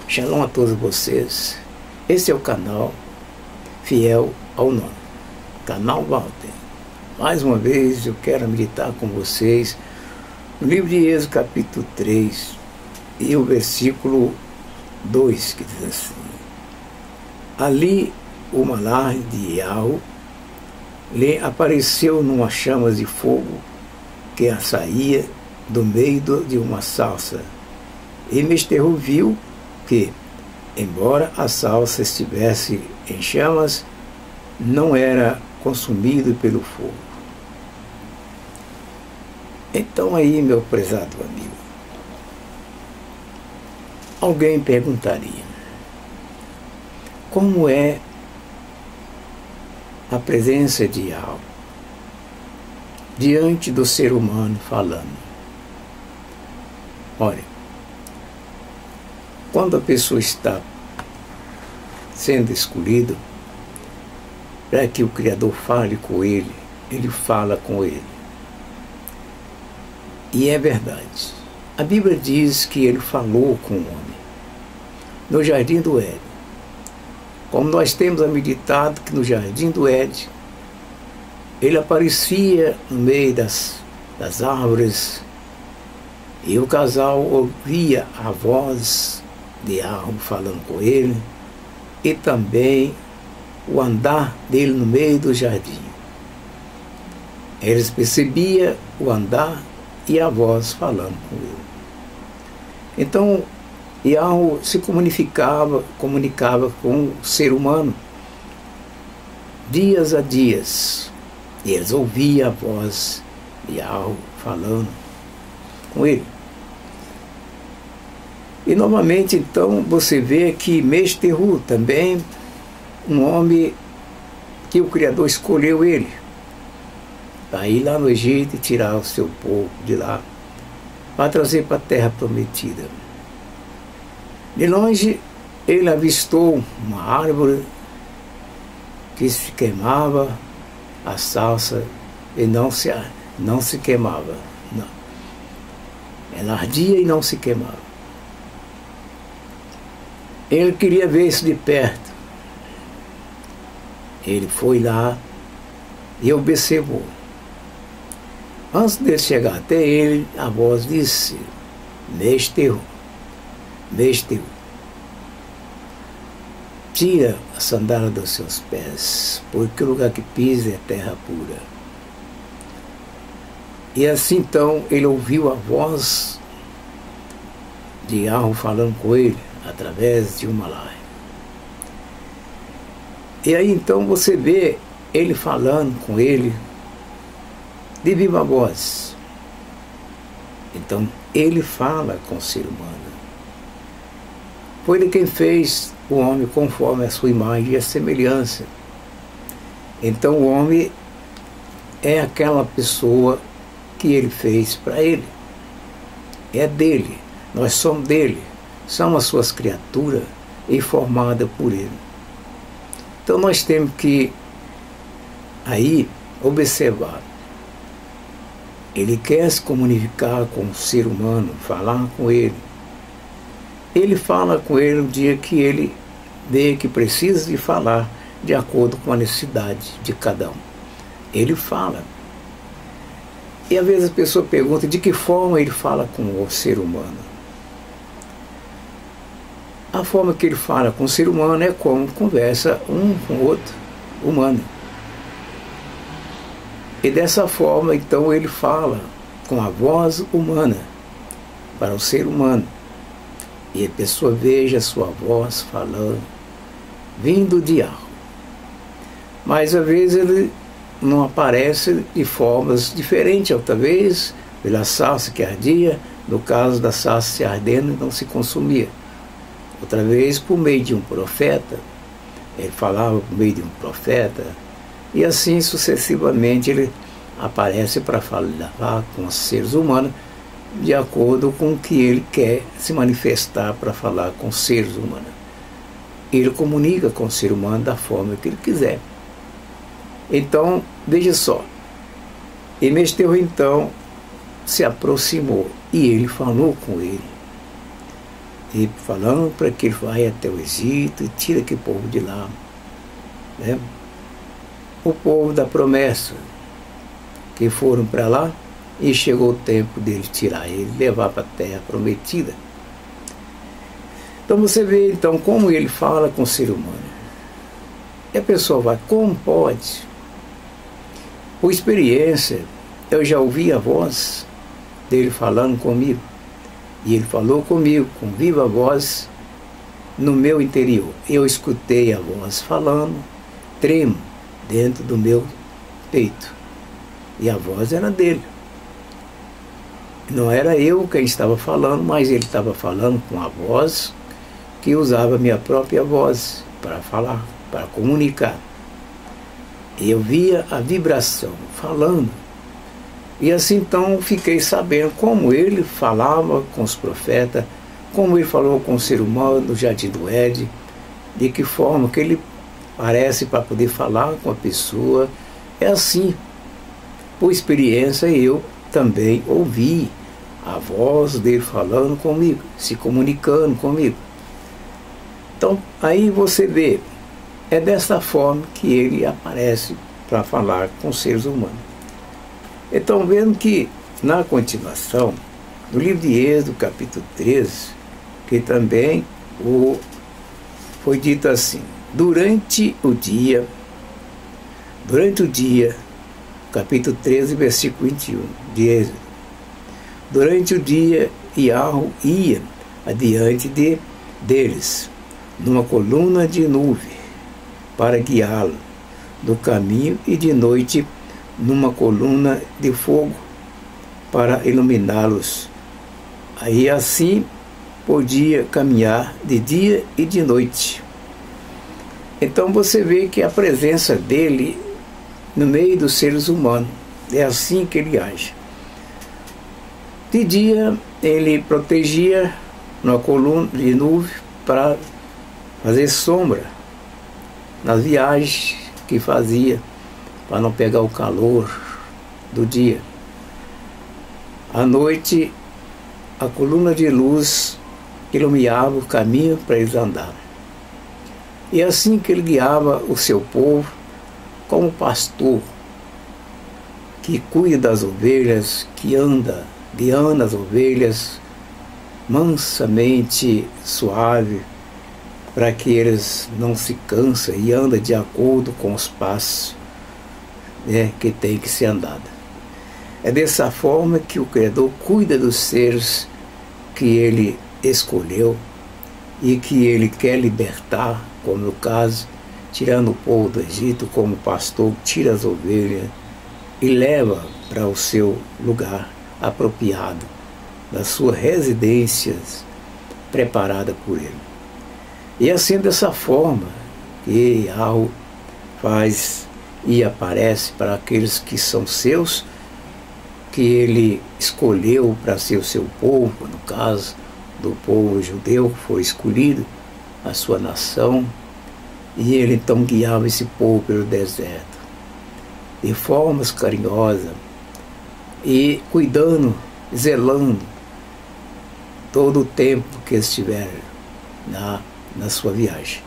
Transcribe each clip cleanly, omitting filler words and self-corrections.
Shalom a todos vocês. Esse é o canal Fiel ao Nome, canal Walter. Mais uma vez eu quero meditar com vocês no livro de Êxodo capítulo 3 e o versículo 2, que diz assim: ali o malar de Yahweh lhe apareceu numa chama de fogo que saía do meio de uma salsa, e Misterro viu que, embora a salsa estivesse em chamas, não era consumido pelo fogo. Então aí, meu prezado amigo, alguém perguntaria: como é a presença de Yahweh diante do ser humano falando? Olha, quando a pessoa está sendo escolhida para que o Criador fale com ele, ele fala com ele. E é verdade. A Bíblia diz que ele falou com o homem no Jardim do Éden. Como nós temos meditado que no Jardim do Éden ele aparecia no meio das árvores, e o casal ouvia a voz de Yahweh falando com ele, e também o andar dele no meio do jardim. Eles percebiam o andar e a voz falando com ele. Então, Yahweh se comunicava com o ser humano dias a dias, e eles ouviam a voz de Yahweh falando com ele. E novamente, então, você vê que Misterro também, um homem que o Criador escolheu ele, para ir lá no Egito e tirar o seu povo de lá, para trazer para a terra prometida. De longe, ele avistou uma árvore que se queimava, a salsa, e não se queimava. Não. Ela ardia e não se queimava. Ele queria ver isso de perto. Ele foi lá e observou. Antes de chegar até ele, a voz disse: Misterro, Misterro, tira a sandália dos seus pés, porque o lugar que pisa é terra pura. E assim então ele ouviu a voz de Yahweh falando com ele através de uma laje. E aí então você vê ele falando com ele de viva voz. Então ele fala com o ser humano. Foi ele quem fez o homem conforme a sua imagem e a semelhança. Então o homem é aquela pessoa que ele fez para ele. É dele. Nós somos dele. Somos as suas criaturas e formadas por ele. Então nós temos que aí observar. Ele quer se comunicar com o ser humano, falar com ele. Ele fala com ele no dia que ele vê que precisa de falar, de acordo com a necessidade de cada um. Ele fala. E às vezes a pessoa pergunta de que forma ele fala com o ser humano. A forma que ele fala com o ser humano é como conversa um com o outro, humano. E dessa forma, então, ele fala com a voz humana para o ser humano. E a pessoa veja a sua voz falando, vindo de Yahweh. Mas às vezes ele não aparece de formas diferentes, outra vez pela salsa que ardia, no caso da salsa se ardendo e não se consumia. Outra vez por meio de um profeta, ele falava por meio de um profeta, e assim sucessivamente ele aparece para falar com os seres humanos de acordo com o que ele quer se manifestar para falar com os seres humanos. Ele comunica com o ser humano da forma que ele quiser. Então, veja só, e Misterro então se aproximou e ele falou com ele. e falando para que ele vai até o Egito e tira aquele povo de lá, né? O povo da promessa, que foram para lá, e chegou o tempo dele tirar ele, levar para a terra prometida. Então você vê então como ele fala com o ser humano. E a pessoa vai, como pode? Por experiência, eu já ouvi a voz dele falando comigo. E ele falou comigo com viva voz no meu interior. Eu escutei a voz falando, tremo dentro do meu peito. E a voz era dele. Não era eu quem estava falando, mas ele estava falando com a voz que usava a minha própria voz para falar, para comunicar. E eu via a vibração falando. E assim então fiquei sabendo como ele falava com os profetas, como ele falou com o ser humano no Jardim do Éden, de que forma que ele parece para poder falar com a pessoa. É assim, por experiência eu também ouvi a voz dele falando comigo, se comunicando comigo. Então aí você vê, é dessa forma que ele aparece para falar com os seres humanos. Então, vendo que, na continuação, no livro de Êxodo, capítulo 13, que também foi dito assim, durante o dia, capítulo 13, versículo 21, de Êxodo, durante o dia, Yahweh ia adiante deles, numa coluna de nuvem, para guiá-lo no caminho, e de noite numa coluna de fogo para iluminá-los. Aí assim podia caminhar de dia e de noite. Então você vê que a presença dele no meio dos seres humanos, é assim que ele age. De dia ele protegia numa coluna de nuvem para fazer sombra nas viagens que fazia, para não pegar o calor do dia. À noite, a coluna de luz iluminava o caminho para eles andarem. E assim que ele guiava o seu povo, como pastor que cuida das ovelhas, que anda guiando as ovelhas mansamente, suave, para que eles não se cansem e andem de acordo com os passos que tem que ser andada. É dessa forma que o Criador cuida dos seres que ele escolheu e que ele quer libertar, como no caso, tirando o povo do Egito, como pastor tira as ovelhas e leva para o seu lugar apropriado, das suas residências preparadas por ele. E assim, dessa forma que Yahweh faz e aparece para aqueles que são seus, que ele escolheu para ser o seu povo, no caso do povo judeu, foi escolhido, a sua nação, e ele então guiava esse povo pelo deserto, de formas carinhosas, e cuidando, zelando, todo o tempo que eles estiveram na sua viagem.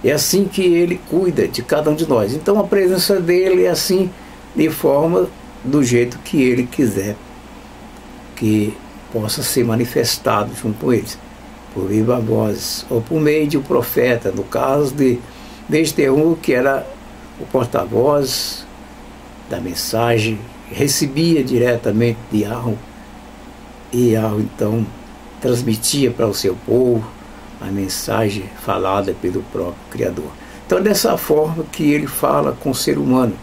É assim que ele cuida de cada um de nós. Então a presença dele é assim, de forma, do jeito que ele quiser que possa ser manifestado junto com eles, por viva voz, ou por meio de um profeta, no caso de Esteu, que era o porta-voz da mensagem, recebia diretamente de Yahweh, e Yahweh então transmitia para o seu povo a mensagem falada pelo próprio Criador. Então, dessa forma que ele fala com o ser humano.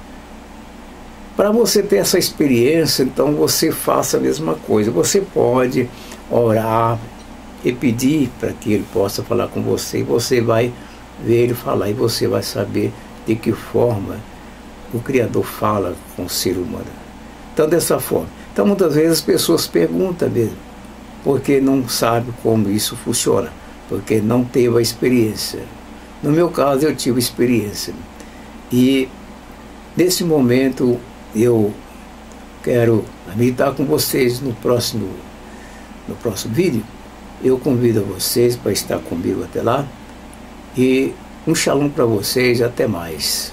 Para você ter essa experiência, então você faça a mesma coisa. Você pode orar e pedir para que ele possa falar com você, e você vai ver ele falar, e você vai saber de que forma o Criador fala com o ser humano. Então, dessa forma. Então, muitas vezes as pessoas perguntam mesmo, porque não sabem como isso funciona, porque não teve a experiência. No meu caso, eu tive experiência. E, nesse momento, eu quero meditar com vocês no próximo vídeo, Eu convido vocês para estar comigo até lá. E um shalom para vocês, até mais.